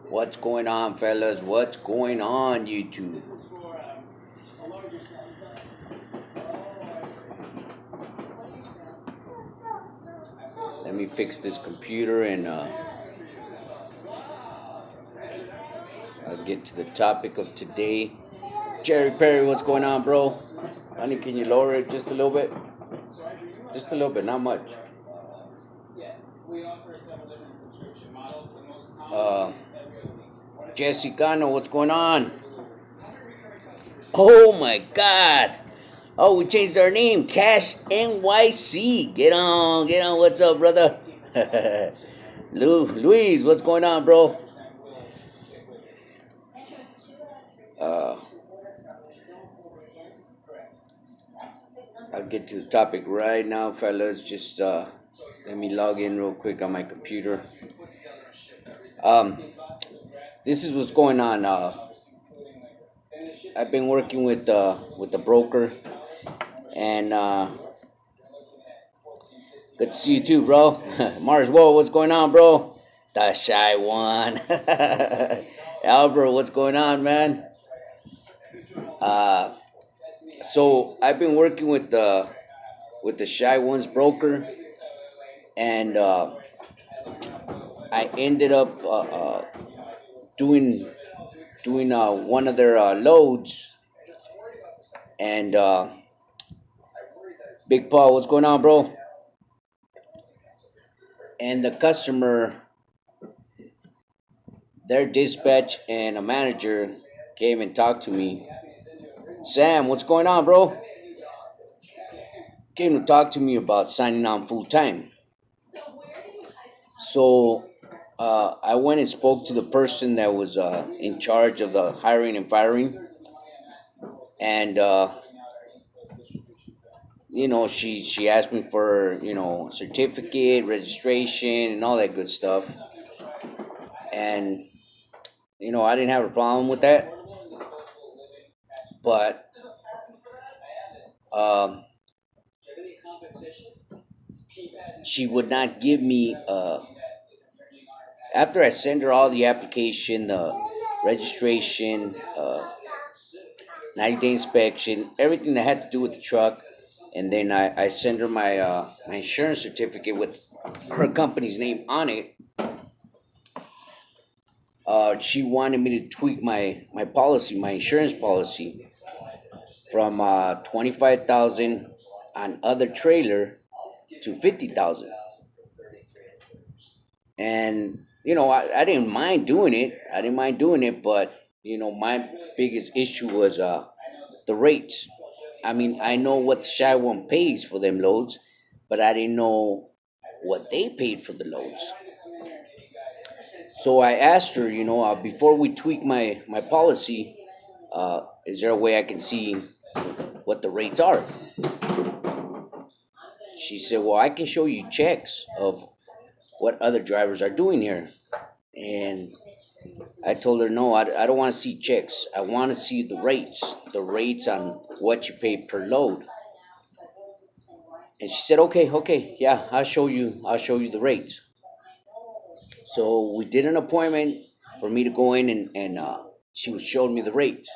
What's going on, fellas? What's going on, YouTube? Let me fix this computer and I'll get to the topic of today. Jerry Perry, what's going on, bro? Honey, can you lower it just a little bit? Just a little bit, not much. Uh, Jesse Cano, what's going on? Oh my God! Oh, we changed our name, Cash NYC. Get on, get on. What's up, brother? Luis, what's going on, bro? Uh, I'll get to the topic right now, fellas. Just let me log in real quick on my computer. Um, this is what's going on. I've been working with the broker, and good to see you too, bro. Mars, whoa, what's going on, bro? The shy one. Albert, what's going on, man? Uh, so I've been working with the shy one's broker, and I ended up doing one of their loads, and Big Paul, what's going on, bro? And the customer, their dispatch and a manager came and talked to me. Sam, what's going on, bro? Came to talk to me about signing on full time. So I went and spoke to the person that was in charge of the hiring and firing, and she asked me for certificate, registration, and all that good stuff, and I didn't have a problem with that, but um, she would not give me after I send her all the application, the registration, 90-day inspection, everything that had to do with the truck, and then I send her my insurance certificate with her company's name on it. She wanted me to tweak my policy, my insurance policy, from 25,000 on other trailer to 50,000. And I didn't mind doing it. I didn't mind doing it, but my biggest issue was the rates. I mean, I know what the Shy One pays for them loads, but I didn't know what they paid for the loads. So I asked her, before we tweak my policy, is there a way I can see what the rates are? She said, well, I can show you checks of what other drivers are doing here. And I told her, no, I don't want to see checks. I want to see the rates on what you pay per load. And she said, okay, yeah, I'll show you the rates. So we did an appointment for me to go in, and she was showing me the rates.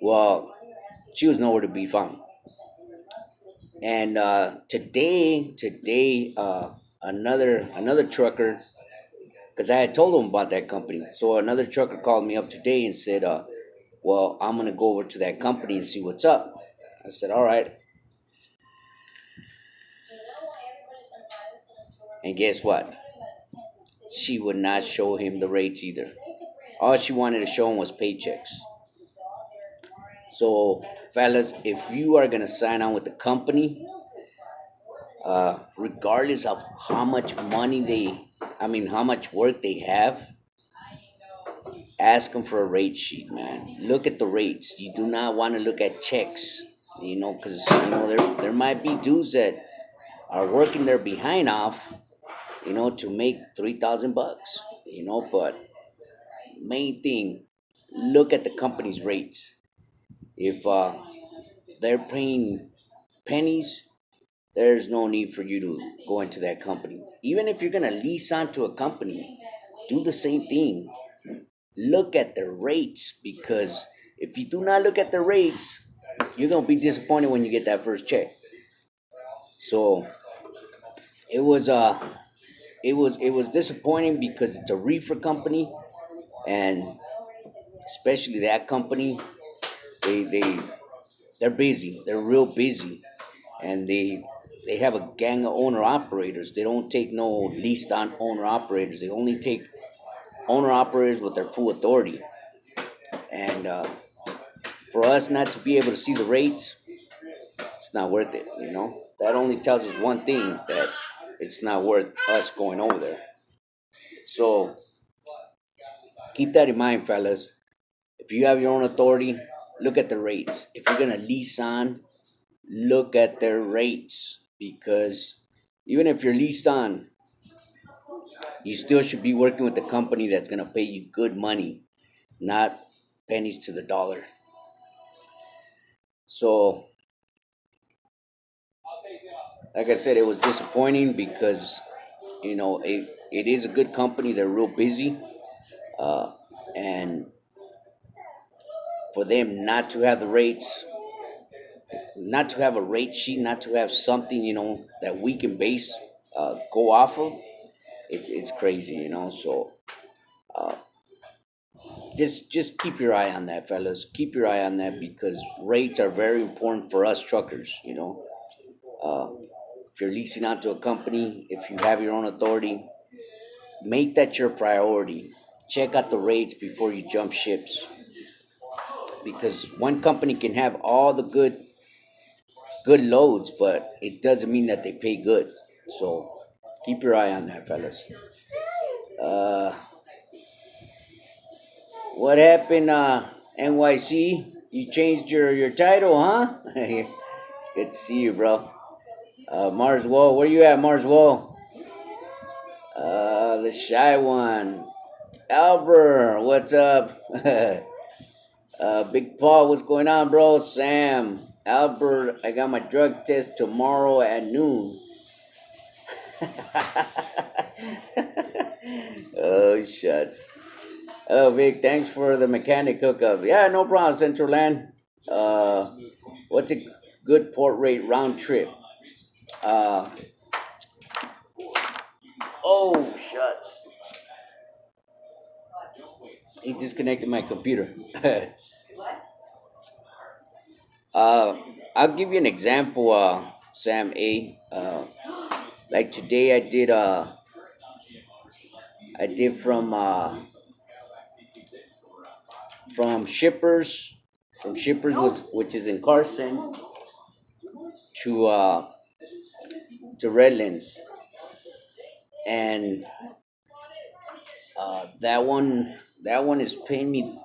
Well, she was nowhere to be found. And today, another trucker, because I had told him about that company. So another trucker called me up today and said, well, I'm gonna go over to that company and see what's up. I said, all right. And guess what? She would not show him the rates either. All she wanted to show him was paychecks. So, fellas, if you are gonna sign on with the company, regardless of how much how much work they have, ask them for a rate sheet, man. Look at the rates. You do not want to look at checks, because there might be dudes that are working their behind off, to make $3,000, But main thing, look at the company's rates. If they're paying pennies, there's no need for you to go into that company. Even if you're gonna lease onto a company, do the same thing. look at the rates, because if you do not look at the rates, you're gonna be disappointed when you get that first check. So it was it was disappointing because it's a reefer company, and especially that company, they they're busy. They're real busy, and they have a gang of owner operators. They don't take no leased on owner operators. They only take owner operators with their full authority. And for us not to be able to see the rates, it's not worth it. That only tells us one thing, that it's not worth us going over there. So keep that in mind, fellas. If you have your own authority, look at the rates. If you're gonna lease on, look at their rates, because even if you're leased on, you still should be working with a company that's gonna pay you good money, not pennies to the dollar. So, like I said, it was disappointing because it is a good company. They're real busy, uh, and for them not to have the rates, not to have a rate sheet, not to have something that we can base go off of, it's crazy. So just keep your eye on that, fellas. Keep your eye on that, because rates are very important for us truckers. Uh, if you're leasing out to a company, if you have your own authority, make that your priority. Check out the rates before you jump ships, because one company can have all the good loads, but it doesn't mean that they pay good. So keep your eye on that, fellas. Uh, what happened, NYC? You changed your title, huh? Good to see you, bro. Mars Wall, where you at, Mars Wall? The shy one. Albert, what's up? Big Paul, what's going on, bro? Sam, Albert, I got my drug test tomorrow at noon. Oh, shucks. Oh, Vic, thanks for the mechanic hookup. Yeah, no problem, Central Land. Uh, what's a good port rate round trip? Uh, oh, shucks. He disconnected my computer. uh, I'll give you an example, Sam A. Like today, I did from Shippers, which is in Carson, to Redlands, and that one is paying me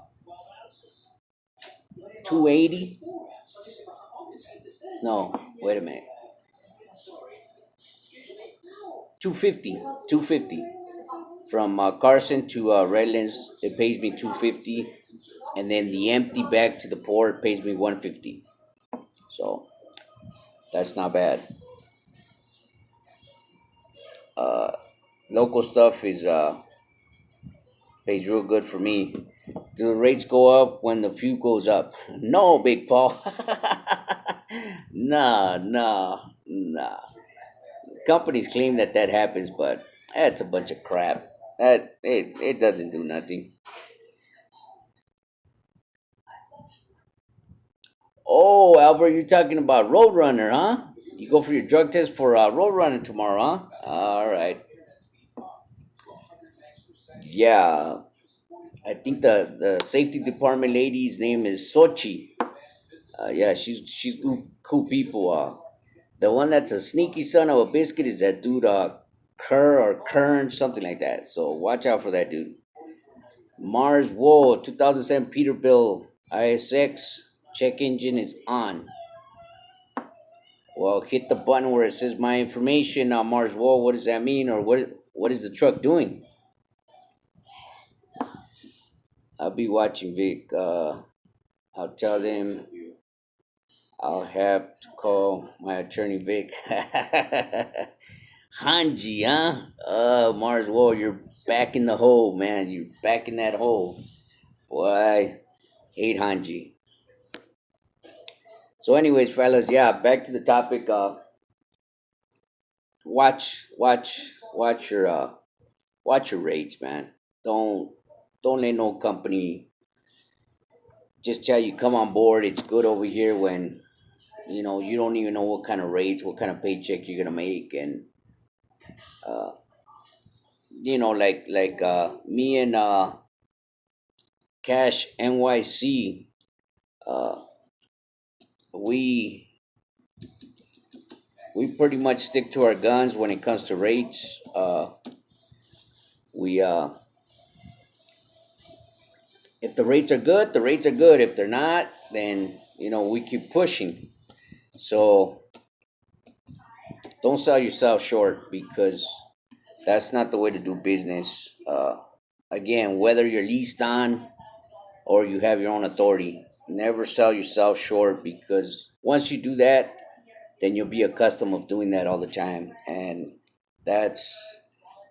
280. No, wait a minute, 250, 250 from Carson to Redlands. It pays me 250, and then the empty back to the port pays me 150. So that's not bad. Uh, Local stuff is pays real good for me. Do the rates go up when the fuel goes up? No, Big Paul. Nah, nah, nah. Companies claim that happens, but that's a bunch of crap. It doesn't do nothing. Oh, Albert, you're talking about Roadrunner, huh? You go for your drug test for Roadrunner tomorrow, huh? All right. Yeah, I think the safety department lady's name is Sochi. Yeah, she's cool people. The one that's a sneaky son of a biscuit is that dude, Kerr or Kern, something like that. So watch out for that dude. Mars Whoa, 2007 Peterbilt ISX check engine is on. Well, hit the button where it says my information. Mars Whoa, what does that mean, or what is the truck doing? I'll be watching Vic. I'll tell them I'll have to call my attorney Vic. Hanji, huh? Mars Wall, you're back in the hole, man. You're back in that hole. Why? 800. So, anyways, fellas, yeah, back to the topic. Watch your watch your rates, man. Don't don't let no company just tell you come on board. It's good over here when you don't even know what kind of rates, what kind of paycheck you're gonna make, and uh, like me and Cash NYC, uh, we we pretty much stick to our guns when it comes to rates. We If the rates are good, the rates are good. If they're not, then we keep pushing. So don't sell yourself short because that's not the way to do business. Again, whether you're leased on or you have your own authority, never sell yourself short because once you do that, then you'll be accustomed of doing that all the time, and that's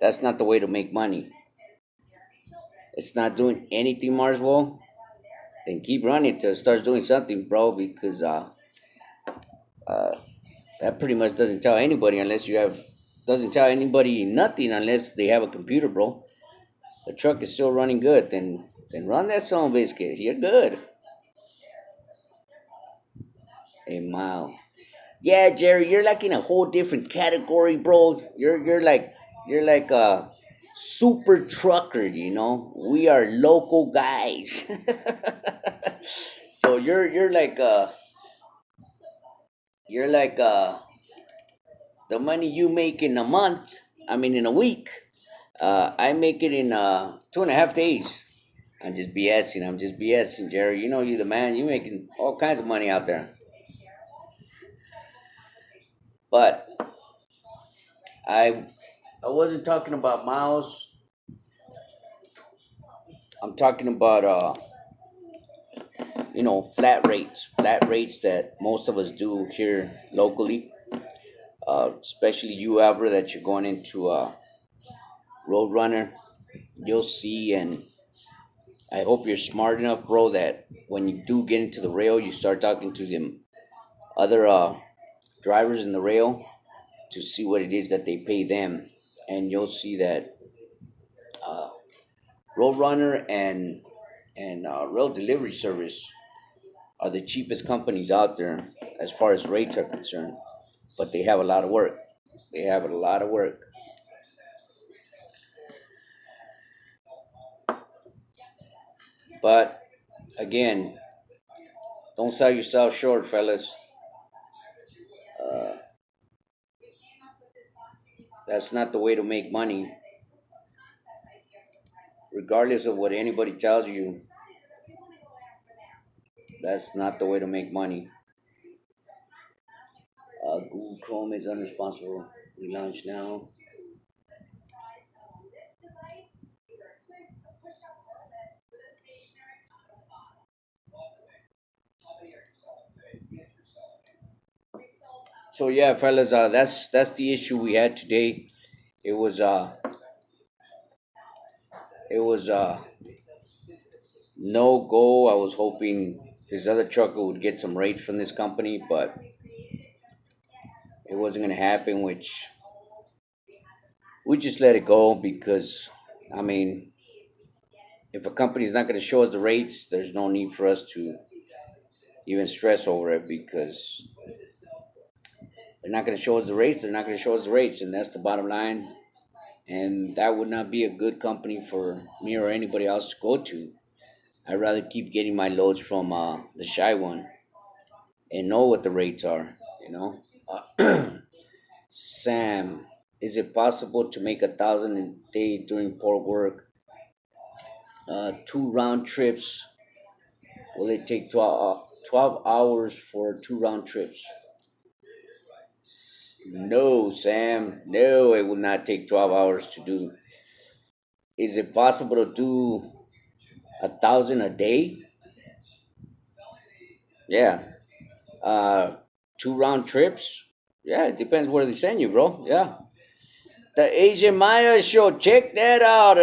that's not the way to make money. It's not doing anything, Marswell. Then keep running till it starts doing something, bro. Because uh, that pretty much doesn't tell anybody unless you have doesn't tell anybody nothing unless they have a computer, bro. The truck is still running good. Then run that song biscuit. You're good. A mile. Yeah, Jerry, you're like in a whole different category, bro. You're like a super trucker, We are local guys. So you're like the money you make in a month, I mean in a week, I make it in 2.5 days. I'm just BSing, Jerry. You know you the man. You making all kinds of money out there. But I I wasn't talking about miles. I'm talking about flat rates that most of us do here locally. Especially you, Albert, that you're going into Roadrunner. You'll see, and I hope you're smart enough, bro, that when you do get into the rail, you start talking to them other drivers in the rail to see what it is that they pay them, and you'll see that uh, Roadrunner and Rail Delivery Service are the cheapest companies out there as far as rates are concerned, but they have a lot of work. They have a lot of work. But again, don't sell yourself short, fellas. Uh, that's not the way to make money. Regardless of what anybody tells you, that's not the way to make money. Google Chrome is unresponsible. Relaunch now. So yeah, fellas, that's the issue we had today. It was uh it was no go. I was hoping this other trucker would get some rates from this company, but it wasn't gonna happen. Which we just let it go because, I mean, if a company's not gonna show us the rates, there's no need for us to even stress over it because they're not gonna show us the rates. They're not gonna show us the rates, and that's the bottom line. And that would not be a good company for me or anybody else to go to. I'd rather keep getting my loads from the shy one and know what the rates are. You know, Sam, is it possible to make 1,000 a day during port work? Two round trips. Will it take 12 hours for two round trips? No, Sam. No, it will not take 12 hours to do. Is it possible to do 1,000 a day? Yeah. Uh, two round trips? Yeah, it depends where they send you, bro. Yeah. The Asian Maya Show. Check that out.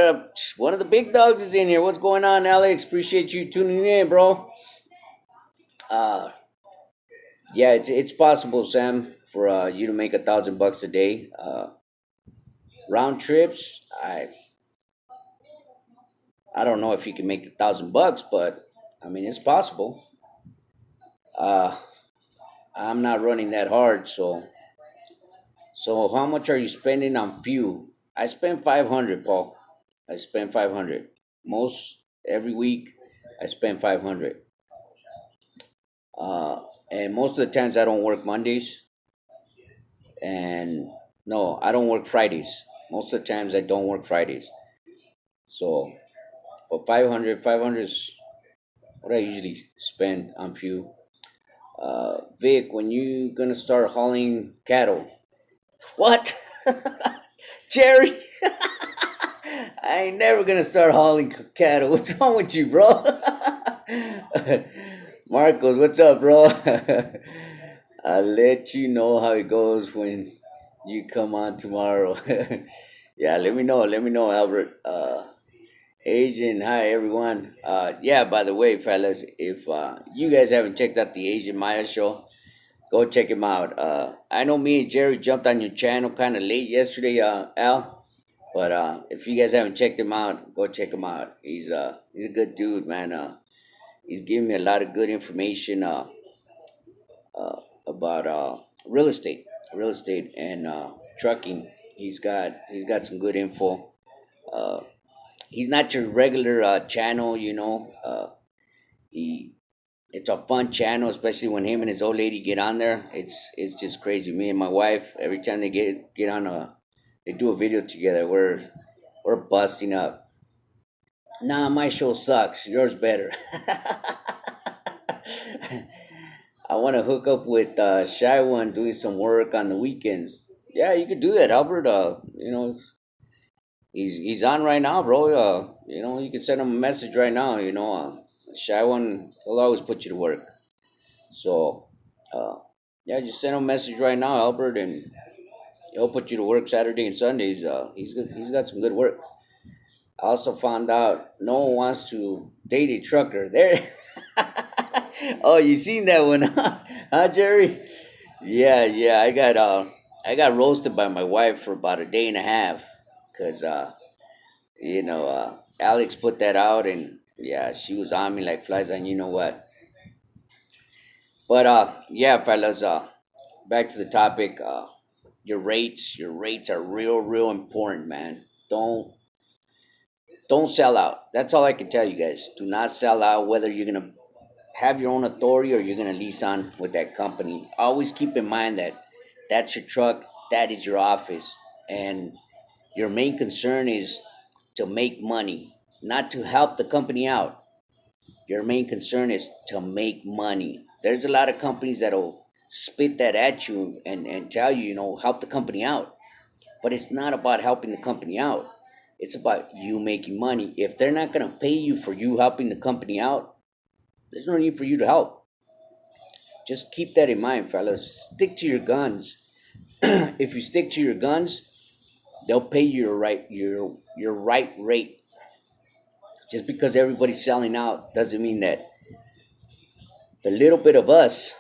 One of the big dogs is in here. What's going on, Alex? Appreciate you tuning in, bro. Uh, yeah, it's possible, Sam, for you to make $1,000 a day. Round trips, I don't know if you can make $1,000, but I mean it's possible. Uh, I'm not running that hard, so how much are you spending on fuel? I spend 500, Paul. I spend 500 most every week. I spend 500. Uh, and most of the times I don't work Mondays, and no, I don't work Fridays. Most of the times I don't work Fridays. So, but 500 is what I usually spend on fuel. Vic, when you gonna start hauling cattle? What? Jerry? I ain't never gonna start hauling cattle. What's wrong with you, bro? Marcos, what's up, bro? I'll let you know how it goes when you come on tomorrow. Yeah, let me know. Let me know, Albert. Asian, hi everyone. Yeah, by the way, fellas, if you guys haven't checked out the Asian Maya show, go check him out. I know me and Jerry jumped on your channel kind of late yesterday, Al. But if you guys haven't checked him out, go check him out. He's a good dude, man. He's giving me a lot of good information about real estate and trucking. He's got some good info. Uh, he's not your regular channel, you know. He It's a fun channel, especially when him and his old lady get on there. It's just crazy. Me and my wife, every time they get on they do a video together. We're busting up. Nah, my show sucks. Yours better. I want to hook up with Shy One doing some work on the weekends. Yeah, you could do that, Albert. He's on right now, bro. You can send him a message right now. Shy One, he'll always put you to work. So, uh, yeah, just send him a message right now, Albert, and he'll put you to work Saturday and Sundays. He's good. He's got some good work. I also found out no one wants to date a trucker. There. Oh, you seen that one, huh, Jerry? Yeah, yeah. I got roasted by my wife for about a day and a half, cause Alex put that out, and yeah, she was on me like flies on you know what. But yeah, fellas. Back to the topic. Your rates are real important, man. Don't sell out. That's all I can tell you guys. Do not sell out. Whether you're gonna have your own authority or you're gonna lease on with that company, always keep in mind that that's your truck, that is your office, and your main concern is to make money, not to help the company out. Your main concern is to make money. There's a lot of companies that'll spit that at you and tell you, help the company out. But it's not about helping the company out. It's about you making money. If they're not going to pay you for you helping the company out, there's no need for you to help. Just keep that in mind, fellas. Stick to your guns. If you stick to your guns, they'll pay you your right rate. Just because everybody's selling out doesn't mean that the little bit of us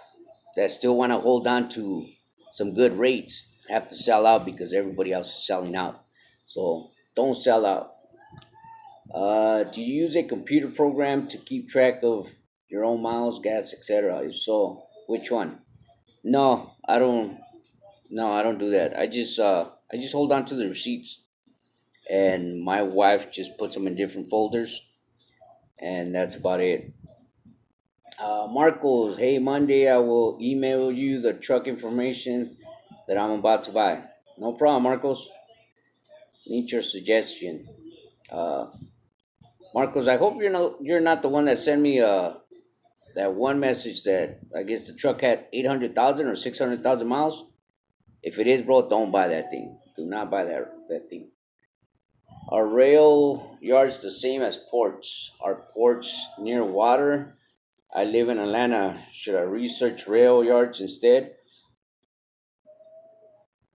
that still want to hold on to some good rates have to sell out because everybody else is selling out. So don't sell out. Do you use a computer program to keep track of your own miles, gas, etc.? If so, which one? No, I don't. No, I don't do that. I just hold on to the receipts, and my wife just puts them in different folders, and that's about it. Marcos, hey, Monday I will email you the truck information that I'm about to buy. No problem, Marcos. Need your suggestion. Uh, Marcos, I hope you're not the one that sent me that one message that I guess the truck had 800,000 or 600,000 miles. If it is, bro, don't buy that thing. Do not buy that thing. Are rail yards the same as ports? Are ports near water? I live in Atlanta. Should I research rail yards instead?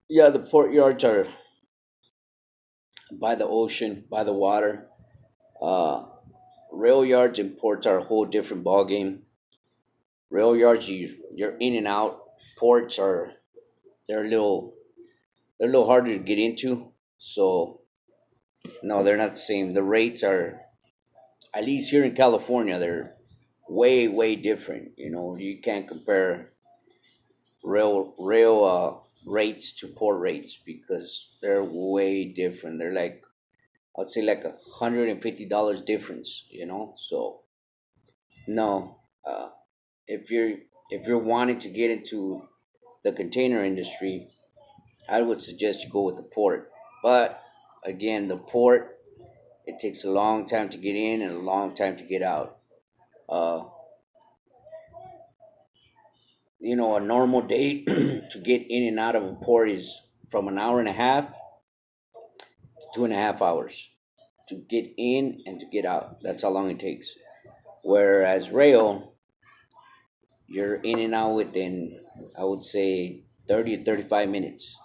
Yeah, the port yards are. by the ocean, by the water. Uh, Rail yards and ports are a whole different ballgame. Rail yards, you're in and out. Ports are they're a little they're a little harder to get into. So no, they're not the same. The rates are, at least here in California, they're way different. You know, you can't compare rail rates to port rates because they're way different. They're like, I'd say like $150 difference. You know, so no, if you're if you're wanting to get into the container industry, I would suggest you go with the port. But again, the port, it takes a long time to get in and a long time to get out. Uh, a normal day to get in and out of a port is from an hour and a half to 2.5 hours to get in and to get out. That's how long it takes. Whereas rail, you're in and out within, I would say, 30 to 35 minutes.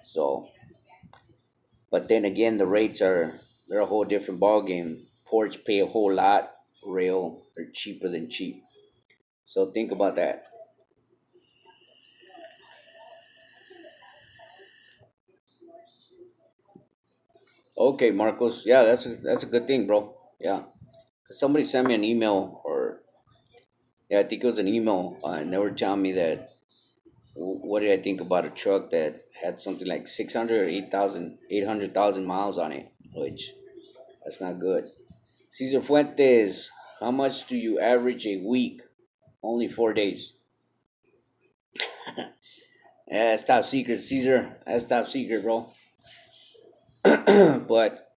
So, but then again, the rates they're a whole different ballgame. Ports pay a whole lot. Rail, they're cheaper than cheap. So think about that. Okay, Marcos. Yeah, that's a good thing, bro. Yeah. 'Cause somebody sent me an email, or yeah, I think it was an email, and they were telling me that what did I think about a truck that had something like 600 or 800,000 miles on it, which that's not good. Cesar Fuentes, how much do you average a week? Only 4 days. Yeah, that's top secret, Caesar. That's top secret, bro. But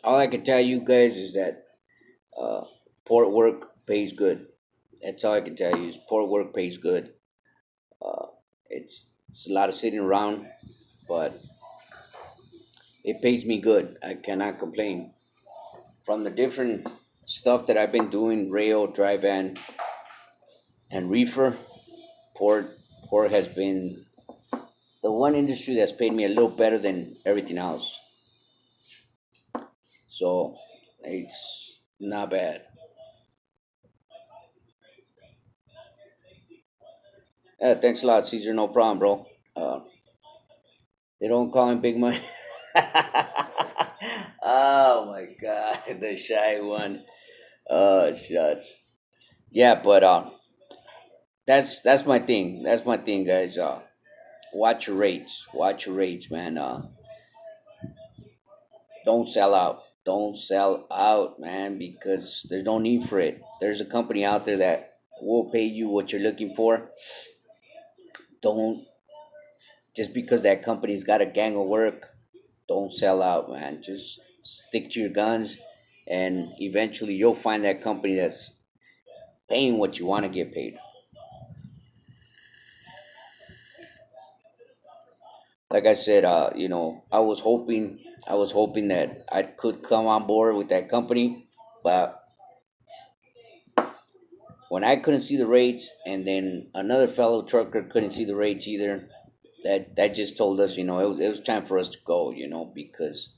all I can tell you guys is that uh, port work pays good. That's all I can tell you is port work pays good. Uh, it's a lot of sitting around, but it pays me good. I cannot complain. From the different stuff that I've been doing, rail, dry van, and reefer, port port has been the one industry that's paid me a little better than everything else. So it's not bad. Thanks a lot, Caesar. No problem, bro. They don't call him Big Money. Oh my God, the shy one. Oh shucks. Yeah, but that's my thing. That's my thing, guys. Watch your rates. Watch your rates, man. Don't sell out. Don't sell out, man, because there's no need for it. There's a company out there that will pay you what you're looking for. Don't just because that company's got a gang of work. Don't sell out, man. Just stick to your guns, and eventually you'll find that company that's paying what you want to get paid. Like I said, I was hoping that I could come on board with that company, but when I couldn't see the rates, and then another fellow trucker couldn't see the rates either, that just told us, it was time for us to go, because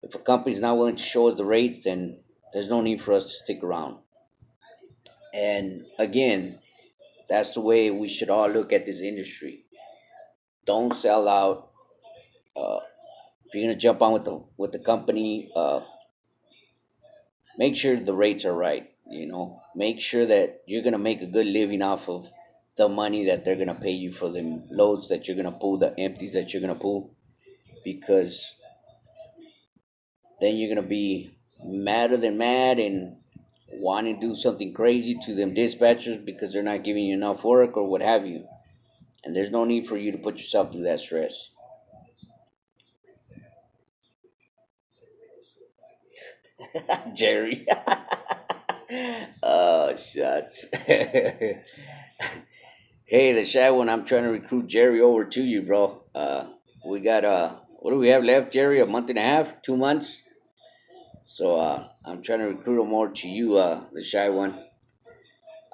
if a company's not willing to show us the rates, then there's no need for us to stick around. And again, that's the way we should all look at this industry. Don't sell out. Uh, if you're gonna jump on with the company, make sure the rates are right. Make sure that you're gonna make a good living off of the money that they're gonna pay you for the loads that you're gonna pull, the empties that you're gonna pull, because then you're gonna be madder than mad and wanting to do something crazy to them dispatchers because they're not giving you enough work or what have you. And there's no need for you to put yourself through that stress. Jerry. Oh, shucks. Hey, the shy one, I'm trying to recruit Jerry over to you, bro. We got, what do we have left, Jerry? A month and a half? 2 months? So, I'm trying to recruit him over to you, the shy one.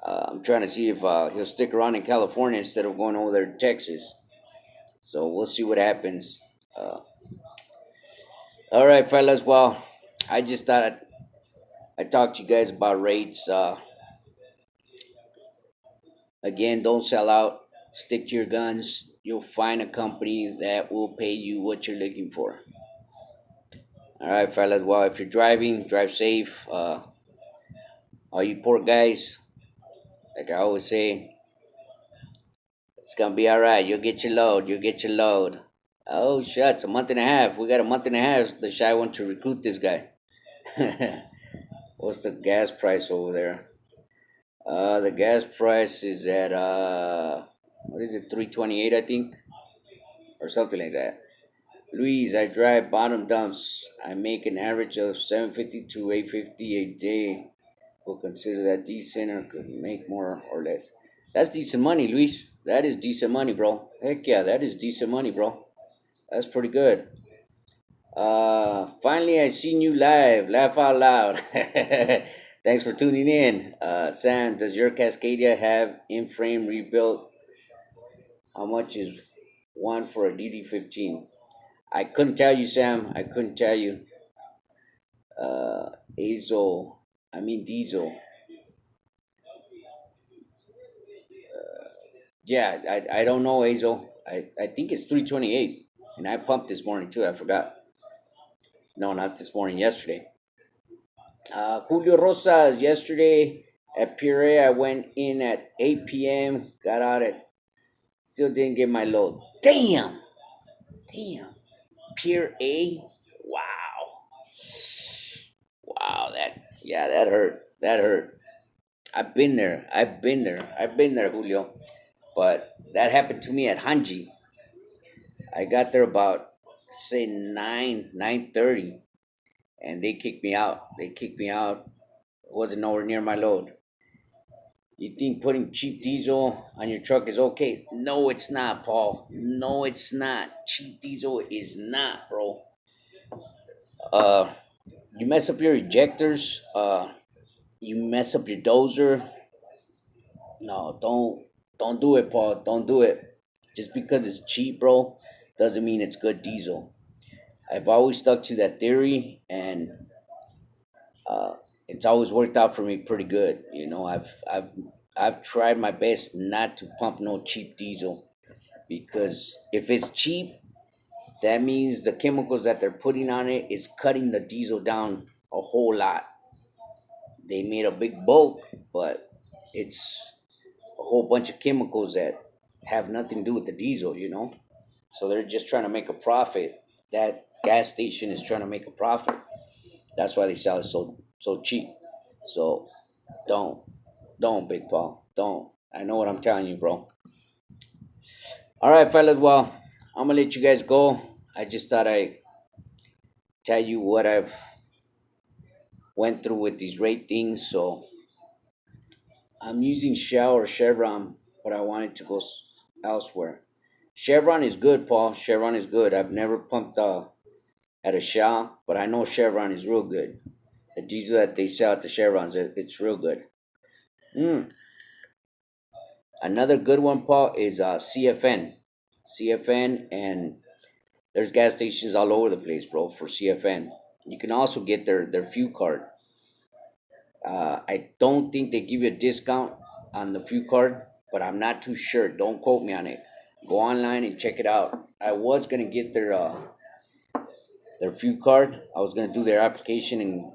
I'm trying to see if he'll stick around in California instead of going over there to Texas. So we'll see what happens. Uh, All right, fellas. Well, I just thought I'd talk to you guys about rates. Again, don't sell out. Stick to your guns. You'll find a company that will pay you what you're looking for. All right, fellas. Well, if you're driving, drive safe. All you poor guys, like I always say, it's gonna be all right. You'll get your load. You'll get your load. Oh, shucks. A month and a half. We got a month and a half. The shy want to recruit this guy. What's the gas price over there? The gas price is at what is it, 328, I think, or something like that. Luis, I drive bottom dumps. I make an average of 750 to 850 a day. We'll consider that decent or could make more or less. That's decent money, Luis. That is decent money, bro. Heck yeah, that is decent money, bro. That's pretty good. Finally, I seen you live. Laugh out loud. Thanks for tuning in. Sam, does your Cascadia have in-frame rebuilt? How much is one for a DD15? I couldn't tell you, Sam. I couldn't tell you. Azo, I mean Diesel. Yeah, I don't know, Azo. I think it's 328. And I pumped this morning too. I forgot. No, not this morning, yesterday. Julio Rosas, yesterday at Pure, I went in at 8 p.m., got out at, still didn't get my load. Damn! Damn. Pure A? Wow. Wow, yeah, that hurt. That hurt. I've been there, Julio. But that happened to me at Hanji. I got there about, say, 9:30, and they kicked me out. They kicked me out. It wasn't nowhere near my load. You think putting cheap diesel on your truck is okay? No, it's not, Paul. No, it's not. Cheap diesel is not, bro. Uh, you mess up your ejectors. You mess up your dozer. No, don't do it, Paul. Don't do it. Just because it's cheap, bro, doesn't mean it's good diesel. I've always stuck to that theory, and uh, it's always worked out for me pretty good. You know, I've tried my best not to pump no cheap diesel because if it's cheap, that means the chemicals that they're putting on it is cutting the diesel down a whole lot. They made a big bulk, but it's a whole bunch of chemicals that have nothing to do with the diesel, you know? So they're just trying to make a profit. That gas station is trying to make a profit. That's why they sell it so cheap. So don't don't Big Paul. Don't. I know what I'm telling you, bro. All right, fellas. Well, I'm gonna let you guys go. I just thought I tell you what I've went through with these rate things. So I'm using Shell or Chevron, but I wanted to go elsewhere. Chevron is good, Paul. Chevron is good. I've never pumped at a Shell, but I know Chevron is real good. The diesel that they sell at the Chevrons, it's real good. Mm. Another good one, Paul, is CFN. CFN, and there's gas stations all over the place, bro, for CFN. You can also get their fuel card. I don't think they give you a discount on the fuel card, but I'm not too sure. Don't quote me on it. Go online and check it out. I was gonna get their fuel card. I was gonna do their application and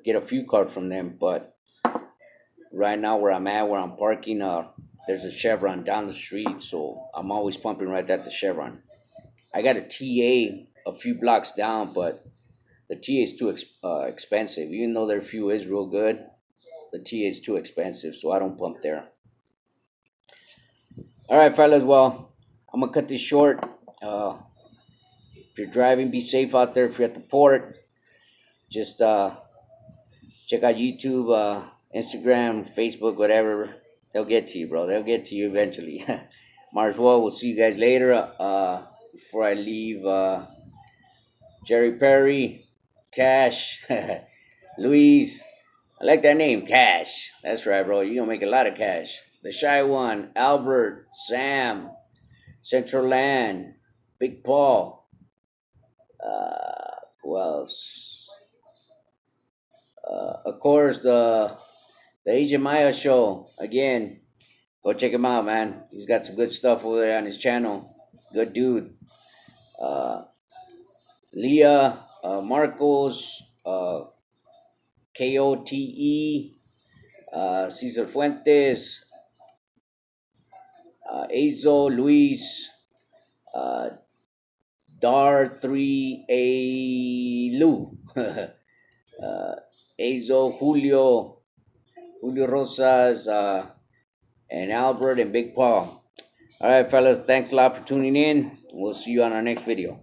get a fuel card from them, but right now where I'm parking, there's a Chevron down the street, so I'm always pumping right at the Chevron. I got a TA a few blocks down, but the TA is too expensive. Even though their fuel is real good, the TA is too expensive, so I don't pump there. All right, fellas. Well, I'm gonna cut this short. Uh, if you're driving, be safe out there. If you're at the port, just check out YouTube, Instagram, Facebook, whatever. They'll get to you, bro. They'll get to you eventually. Might as well. We'll see you guys later. Before I leave, Jerry Perry, Cash, Luis. I like that name, Cash. That's right, bro. You're gonna make a lot of cash. The Shy One, Albert, Sam, Central Land, Big Paul, Who else? Of course, the Agent Maya show. Again, go check him out, man. He's got some good stuff over there on his channel. Good dude. Uh, Leah, Marcos, KOTE, Cesar Fuentes, Azo, Luis, uh, Dar3A Lu, Azo, Julio Rosas, and Albert and Big Paul. All right, fellas, thanks a lot for tuning in. We'll see you on our next video.